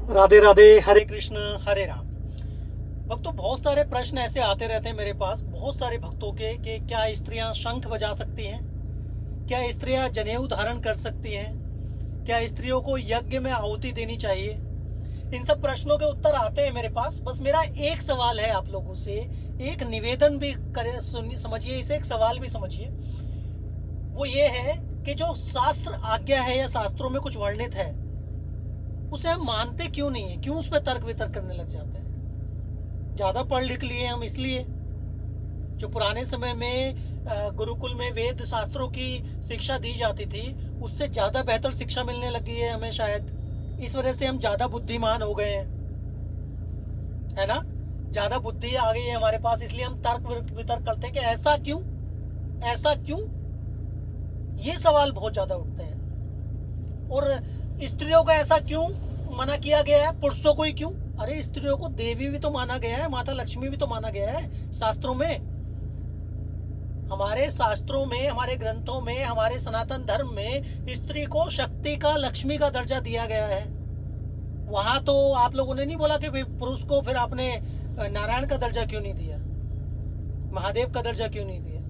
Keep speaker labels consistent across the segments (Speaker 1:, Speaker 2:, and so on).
Speaker 1: राधे राधे, हरे कृष्ण हरे राम। भक्तों, बहुत सारे प्रश्न ऐसे आते रहते हैं मेरे पास, बहुत सारे भक्तों के कि क्या स्त्रियां शंख बजा सकती हैं, क्या स्त्रियां जनेऊ धारण कर सकती हैं, क्या स्त्रियों को यज्ञ में आहुति देनी चाहिए। इन सब प्रश्नों के उत्तर आते हैं मेरे पास। बस मेरा एक सवाल है आप लोगों से, एक निवेदन भी करें, समझिए इसे, एक सवाल भी समझिए। वो ये है कि जो शास्त्र आज्ञा है या शास्त्रों में कुछ वर्णित है उसे हम मानते क्यों नहीं है, क्यों उस पर तर्क वितर्क करने लग जाते हैं। ज्यादा पढ़ लिख लिए हम इसलिए। जो पुराने समय में गुरुकुल में वेद शास्त्रों की शिक्षा दी जाती थी उससे ज्यादा बेहतर शिक्षा मिलने लगी है हमें, शायद इस वजह से हम ज्यादा बुद्धिमान हो गए हैं, है ना। ज्यादा बुद्धि आ गई है हमारे पास, इसलिए हम तर्क वितर्क करते हैं कि ऐसा क्यों, ऐसा क्यों। ये सवाल बहुत ज्यादा उठते हैं। और स्त्रियों को ऐसा क्यों मना किया गया है, पुरुषों को ही क्यों। अरे स्त्रियों को देवी भी तो माना गया है, माता लक्ष्मी भी तो माना गया है शास्त्रों में। हमारे शास्त्रों में, हमारे ग्रंथों में, हमारे सनातन धर्म में स्त्री को शक्ति का, लक्ष्मी का दर्जा दिया गया है। वहां तो आप लोगों ने नहीं बोला कि पुरुष को फिर आपने नारायण का दर्जा क्यों नहीं दिया, महादेव का दर्जा क्यों नहीं दिया।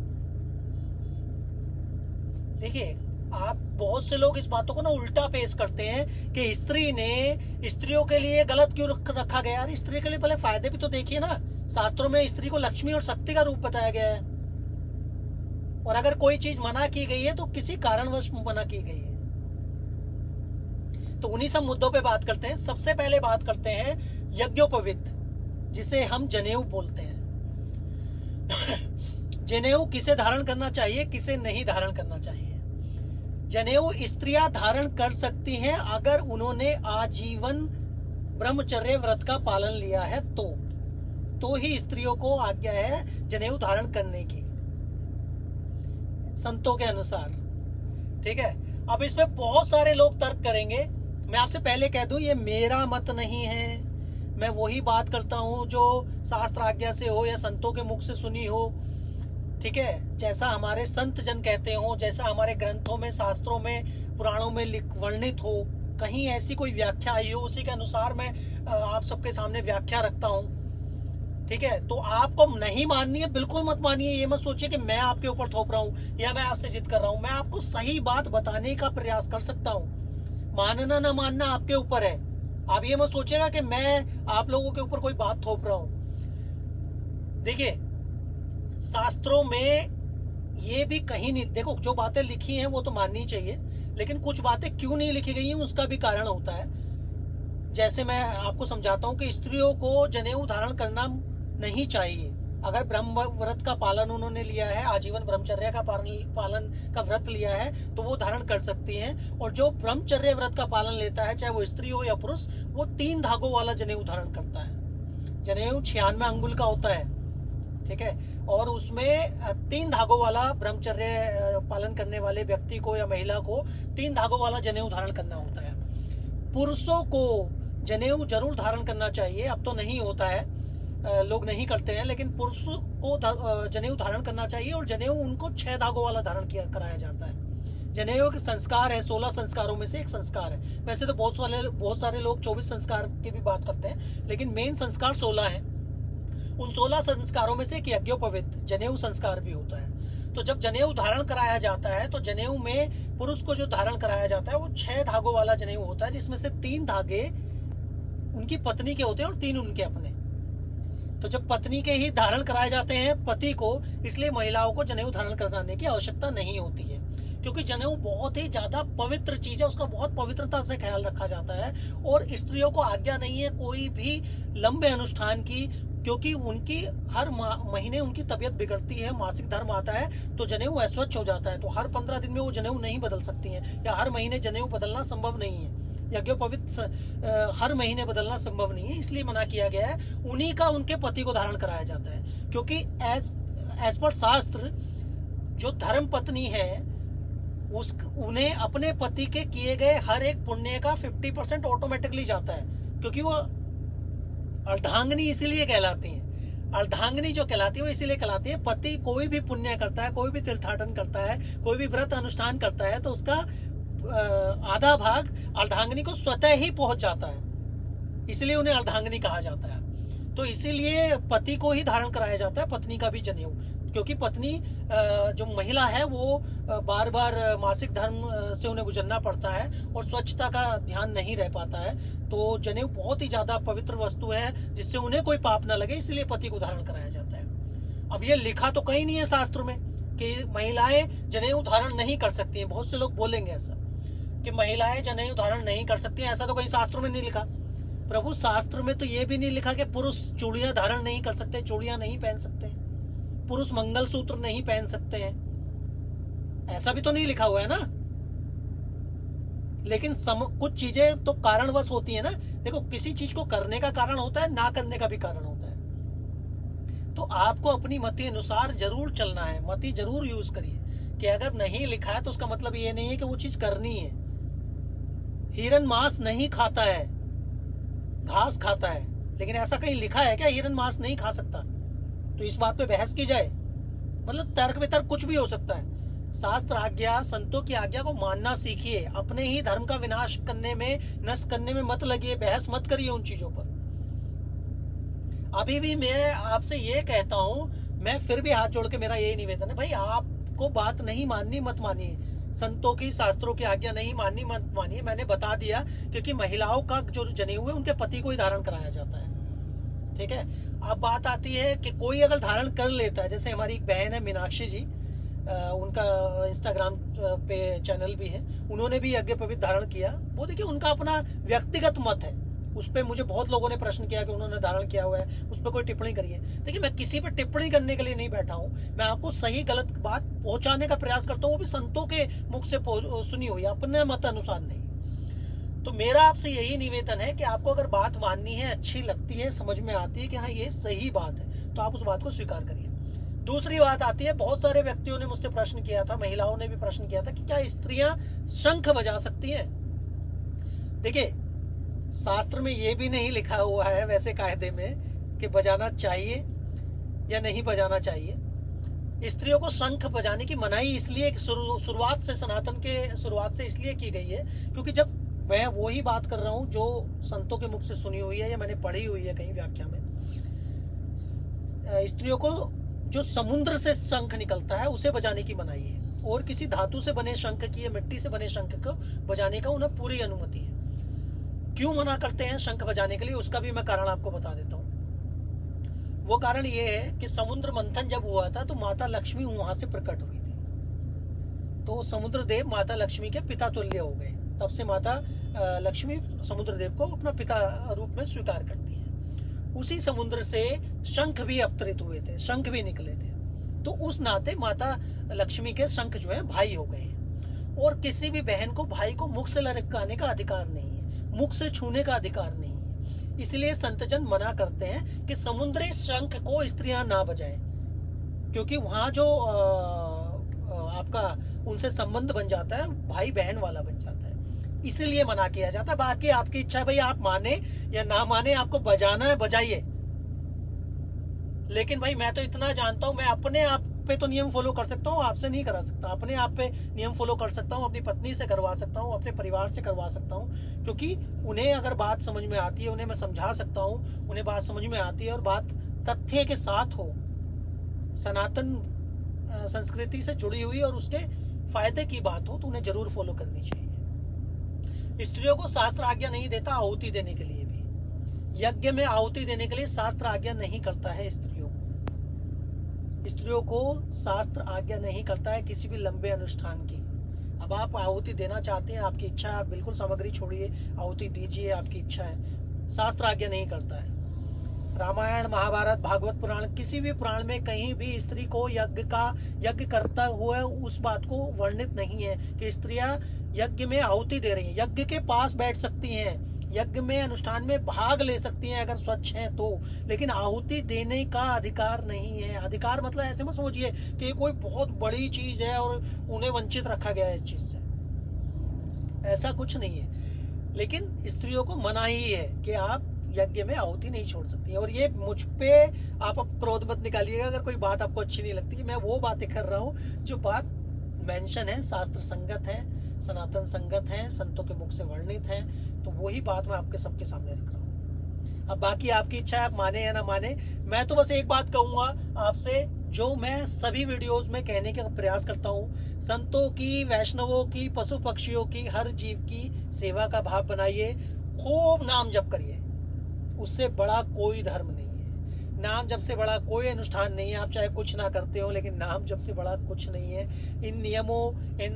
Speaker 1: देखिए, आप बहुत से लोग इस बातों को ना उल्टा पेश करते हैं कि स्त्री ने, स्त्रियों के लिए गलत क्यों रखा गया। यार स्त्री के लिए पहले फायदे भी तो देखिए ना। शास्त्रों में स्त्री को लक्ष्मी और शक्ति का रूप बताया गया है, और अगर कोई चीज मना की गई है तो किसी कारणवश मना की गई है। तो उन्हीं सब मुद्दों पे बात करते हैं। सबसे पहले बात करते हैं यज्ञोपवीत, जिसे हम जनेऊ बोलते हैं। जनेऊ किसे धारण करना चाहिए, किसे नहीं धारण करना चाहिए। जनेऊ स्त्रियां धारण कर सकती हैं अगर उन्होंने आजीवन ब्रह्मचर्य व्रत का पालन लिया है तो ही स्त्रियों को आज्ञा है जनेऊ धारण करने की, संतों के अनुसार। ठीक है। अब इसमें बहुत सारे लोग तर्क करेंगे। मैं आपसे पहले कह दूं, ये मेरा मत नहीं है। मैं वही बात करता हूं जो शास्त्र आज्ञा से हो या संतों के मुख से सुनी हो। ठीक है। जैसा हमारे संत जन कहते हो, जैसा हमारे ग्रंथों में, शास्त्रों में, पुराणों में वर्णित हो, कहीं ऐसी कोई व्याख्या आई हो, उसी के अनुसार मैं आप सबके सामने व्याख्या रखता हूँ। ठीक है। तो आपको नहीं माननी है, बिल्कुल मत मानिए। ये मत सोचिए कि मैं आपके ऊपर थोप रहा हूँ या मैं आपसे जिद कर रहा हूँ। मैं आपको सही बात बताने का प्रयास कर सकता हूँ। मानना ना मानना आपके ऊपर है। आप ये मत सोचिएगा कि मैं आप लोगों के ऊपर कोई बात थोप रहा हूँ। देखिए, शास्त्रों में ये भी कहीं नहीं, देखो जो बातें लिखी हैं वो तो माननी चाहिए, लेकिन कुछ बातें क्यों नहीं लिखी गई हैं उसका भी कारण होता है। जैसे मैं आपको समझाता हूँ कि स्त्रियों को जनेऊ धारण करना नहीं चाहिए। अगर ब्रह्म व्रत का पालन उन्होंने लिया है, आजीवन ब्रह्मचर्य का पालन का व्रत लिया है, तो वो धारण कर सकती हैं। और जो ब्रह्मचर्य व्रत का पालन लेता है, चाहे वो स्त्री हो या पुरुष, वो 3 धागों वाला जनेऊ धारण करता है। जनेऊ 96 अंगुल का होता है। ठीक है। और उसमें 3 धागों वाला ब्रह्मचर्य पालन करने वाले व्यक्ति को या महिला को 3 धागों वाला जनेऊ धारण करना होता है। पुरुषों को जनेऊ जरूर धारण करना चाहिए। अब तो नहीं होता है, लोग नहीं करते हैं, लेकिन पुरुषों को जनेऊ धारण करना चाहिए। और जनेऊ उनको 6 धागों वाला धारण कराया जाता है। जनेऊ के संस्कार है, 16 संस्कारों में से एक संस्कार है। वैसे तो बहुत सारे लोग 24 संस्कार की भी बात करते हैं, लेकिन मेन संस्कार 16 है। उन 16 संस्कारों में से एक यज्ञोपवीत जनेऊ संस्कार भी होता है। तो जब जनेऊ धारण कराया जाता है तो जनेऊ में पुरुष को जो धारण कराया जाता है वो 6 धागों वाला जनेऊ होता है, जिसमें से 3 धागे उनकी पत्नी के होते हैं और 3 उनके अपने। तो जब पत्नी के ही धारण कराए जाते हैं पति को, इसलिए महिलाओं को जनेऊ धारण कराने की आवश्यकता नहीं होती है, क्योंकि जनेऊ बहुत ही ज्यादा पवित्र चीज है। उसका बहुत पवित्रता से ख्याल रखा जाता है। और स्त्रियों को आज्ञा नहीं है कोई भी लंबे अनुष्ठान की, क्योंकि उनकी हर महीने उनकी तबीयत बिगड़ती है, मासिक धर्म आता है तो जनेऊ अस्वच्छ हो जाता है। तो हर 15 दिन में वो जनेऊ नहीं बदल सकती हैं, या हर महीने जनेऊ बदलना संभव नहीं है। यज्ञोपवीत हर महीने बदलना संभव नहीं है, इसलिए मना किया गया है। उन्हीं का उनके पति को धारण कराया जाता है, क्योंकि एज पर शास्त्र जो धर्म पत्नी है उन्हें अपने पति के किए गए हर एक पुण्य का 50% ऑटोमेटिकली जाता है, क्योंकि वो अर्धांगिनी इसीलिए कहलाती है। अर्धांगिनी जो कहलाती है वो इसीलिए कहलाती है, पति कोई भी पुण्य करता है, कोई भी तीर्थाटन करता है, कोई भी व्रत अनुष्ठान करता है, तो उसका आधा भाग अर्धांगिनी को स्वतः ही पहुंच जाता है। इसलिए उन्हें अर्धांगिनी कहा जाता है। तो इसीलिए पति को ही धारण कराया जाता है, पत्नी का भी जनेऊ, क्योंकि पत्नी जो महिला है वो बार बार मासिक धर्म से उन्हें गुजरना पड़ता है और स्वच्छता का ध्यान नहीं रह पाता है। तो जनेऊ बहुत ही ज़्यादा पवित्र वस्तु है जिससे उन्हें कोई पाप ना लगे, इसलिए पति को धारण कराया जाता है। अब ये लिखा तो कहीं नहीं है शास्त्र में कि महिलाएं जनेऊ धारण नहीं कर सकती हैं। बहुत से लोग बोलेंगे ऐसा कि महिलाएं जनेऊ धारण नहीं कर सकती हैं, ऐसा तो कहीं शास्त्र में नहीं लिखा। प्रभु, शास्त्र में तो ये भी नहीं लिखा कि पुरुष चूड़ियां धारण नहीं कर सकते, चूड़ियां नहीं पहन सकते, पुरुष मंगलसूत्र नहीं पहन सकते हैं, ऐसा भी तो नहीं लिखा हुआ है ना। लेकिन कुछ चीजें तो कारणवश होती है ना। देखो, किसी चीज को करने का कारण होता है, ना करने का भी कारण होता है। तो आपको अपनी मति अनुसार जरूर चलना है, मति जरूर यूज करिए कि अगर नहीं लिखा है तो उसका मतलब ये नहीं है कि वो चीज करनी है। हिरन मांस नहीं खाता है, घास खाता है, लेकिन ऐसा कहीं लिखा है क्या हिरन मांस नहीं खा सकता? तो इस बात पे बहस की जाए, मतलब तर्क वितर्क कुछ भी हो सकता है। शास्त्र आज्ञा, संतों की आज्ञा को मानना सीखिए। अपने ही धर्म का विनाश करने में, नष्ट करने में मत लगिए, बहस मत करिए उन चीजों पर। अभी भी मैं आपसे ये कहता हूं, मैं फिर भी हाथ जोड़ के मेरा यही निवेदन है, भाई आपको बात नहीं माननी मत मानिए, संतों की, शास्त्रों की आज्ञा नहीं माननी मत मानिए। मैंने बता दिया, क्योंकि महिलाओं का जो जनेऊ है उनके पति को ही धारण कराया जाता है, ठीक है। अब बात आती है कि कोई अगर धारण कर लेता है, जैसे हमारी एक बहन है मीनाक्षी जी, उनका इंस्टाग्राम पे चैनल भी है, उन्होंने भी यज्ञ पवित्र धारण किया। वो देखिए उनका अपना व्यक्तिगत मत है, उस पर मुझे बहुत लोगों ने प्रश्न किया कि उन्होंने धारण किया हुआ है, उस पर कोई टिप्पणी करिए। देखिए, मैं किसी पर टिप्पणी करने के लिए नहीं बैठा हूँ, मैं आपको सही गलत बात पहुंचाने का प्रयास करता हूँ, वो भी संतों के मुख से सुनी हुई, अपने मत अनुसार नहीं। तो मेरा आपसे यही निवेदन है कि आपको अगर बात माननी है, अच्छी लगती है, समझ में आती है कि हाँ ये सही बात है, तो आप उस बात को स्वीकार करिए। दूसरी बात आती है, बहुत सारे व्यक्तियों ने मुझसे प्रश्न किया था, महिलाओं ने भी प्रश्न किया था कि क्या स्त्रियां शंख बजा सकती हैं? देखिए, शास्त्र में ये भी नहीं लिखा हुआ है वैसे कायदे में कि बजाना चाहिए या नहीं बजाना चाहिए। स्त्रियों को शंख बजाने की मनाही इसलिए शुरुआत से, सनातन के शुरुआत से इसलिए की गई है, क्योंकि जब मैं वही बात कर रहा हूँ जो संतों के मुख से सुनी हुई है या मैंने पढ़ी हुई है कहीं व्याख्या में, स्त्रियों को जो समुद्र से शंख निकलता है उसे बजाने की मनाही है, और किसी धातु से बने शंख की या मिट्टी से बने शंख को बजाने का उन्हें पूरी अनुमति है। क्यों मना करते हैं शंख बजाने के लिए, उसका भी मैं कारण आपको बता देता हूँ। वो कारण ये है कि समुद्र मंथन जब हुआ था तो माता लक्ष्मी वहां से प्रकट हुई थी, तो समुद्र देव माता लक्ष्मी के पिता तुल्य हो गए। तब से माता लक्ष्मी समुद्र देव को अपना पिता रूप में स्वीकार करती है। उसी समुद्र से शंख भी अवतरित हुए थे, शंख भी निकले थे, तो उस नाते माता लक्ष्मी के शंख जो है भाई हो गए हैं। और किसी भी बहन को भाई को मुख से लटकाने का अधिकार नहीं है, मुख से छूने का अधिकार नहीं है। इसलिए संतजन मना करते हैं कि समुद्री शंख को स्त्रियां ना बजाएं, क्योंकि वहां जो आपका उनसे संबंध बन जाता है, भाई बहन वाला बन जाता है, इसीलिए मना किया जाता है। बाकी आपकी इच्छा है, भाई आप माने या ना माने, आपको बजाना है बजाइए। लेकिन भाई मैं तो इतना जानता हूं, मैं अपने आप पे तो नियम फॉलो कर सकता हूँ, आपसे नहीं करा सकता। अपने आप पे नियम फॉलो कर सकता हूँ, अपनी पत्नी से करवा सकता हूँ, अपने परिवार से करवा सकता हूँ, क्योंकि उन्हें अगर बात समझ में आती है, उन्हें मैं समझा सकता हूँ, उन्हें बात समझ में आती है और बात तथ्य के साथ हो, सनातन संस्कृति से जुड़ी हुई और उसके फायदे की बात हो, तो उन्हें जरूर फॉलो करनी चाहिए। स्त्रियों को शास्त्र आज्ञा नहीं देता आहुति देने के लिए भी, यज्ञ में आहुति देने के लिए शास्त्र आज्ञा नहीं करता है। स्त्रियों को शास्त्र आज्ञा नहीं करता है किसी भी लंबे अनुष्ठान की। अब आप आहुति देना चाहते हैं, आपकी इच्छा, आप बिल्कुल सामग्री छोड़िए, आहुति दीजिए, आपकी इच्छा है, शास्त्र आज्ञा नहीं करता है। रामायण, महाभारत, भागवत पुराण, किसी भी पुराण में कहीं भी स्त्री को यज्ञ करता हुआ उस बात को वर्णित नहीं है कि स्त्रियां यज्ञ में आहुति दे रही हैं। यज्ञ के पास बैठ सकती हैं, यज्ञ में, अनुष्ठान में भाग ले सकती हैं अगर स्वच्छ हैं तो, लेकिन आहुति देने का अधिकार नहीं है। अधिकार मतलब ऐसे मत समझिए कि ये कोई बहुत बड़ी चीज है और उन्हें वंचित रखा गया है इस चीज से, ऐसा कुछ नहीं है। लेकिन स्त्रियों को मनाही है कि आप यज्ञ में आहुति नहीं छोड़ सकती। और ये मुझ पे आप अब क्रोध मत निकालिएगा अगर कोई बात आपको अच्छी नहीं लगती। मैं वो बातें कर रहा हूँ जो बात मेंशन है, शास्त्र संगत है, सनातन संगत है, संतों के मुख से वर्णित है, तो वही बात मैं आपके सबके सामने रख रहा हूँ। अब बाकी आपकी इच्छा है, आप माने या ना माने। मैं तो बस एक बात कहूंगा आपसे, जो मैं सभी वीडियोस में कहने का प्रयास करता हूँ, संतों की, वैष्णवों की, पशु पक्षियों की, हर जीव की सेवा का भाव बनाइए, खूब नाम जप करिए। उससे बड़ा कोई धर्म नहीं है, नाम जप से बड़ा कोई अनुष्ठान नहीं है। आप चाहे कुछ ना करते हो, लेकिन नाम जप से बड़ा कुछ नहीं है। इन नियमों, इन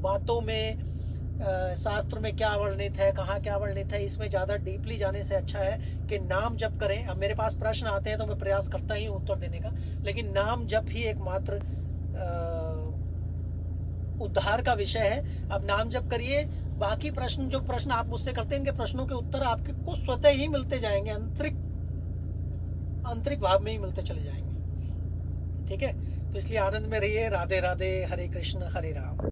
Speaker 1: बातों में, शास्त्र में क्या वर्णित है, कहाँ क्या वर्णित है, इसमें ज़्यादा डीपली जाने से अच्छा है कि नाम जप करें। अब मेरे पास प्रश्न आते हैं तो मैं प्रयास करता ही हूँ उत्तर देने का, लेकिन नाम जप ही एकमात्र उद्धार का विषय है। अब नाम जप करिए। बाकी प्रश्न, जो प्रश्न आप मुझसे करते हैं, इनके प्रश्नों के उत्तर आपको स्वतः ही मिलते जाएंगे, आंतरिक भाव में ही मिलते चले जाएंगे। ठीक है, तो इसलिए आनंद में रहिए। राधे राधे, हरे कृष्ण हरे राम।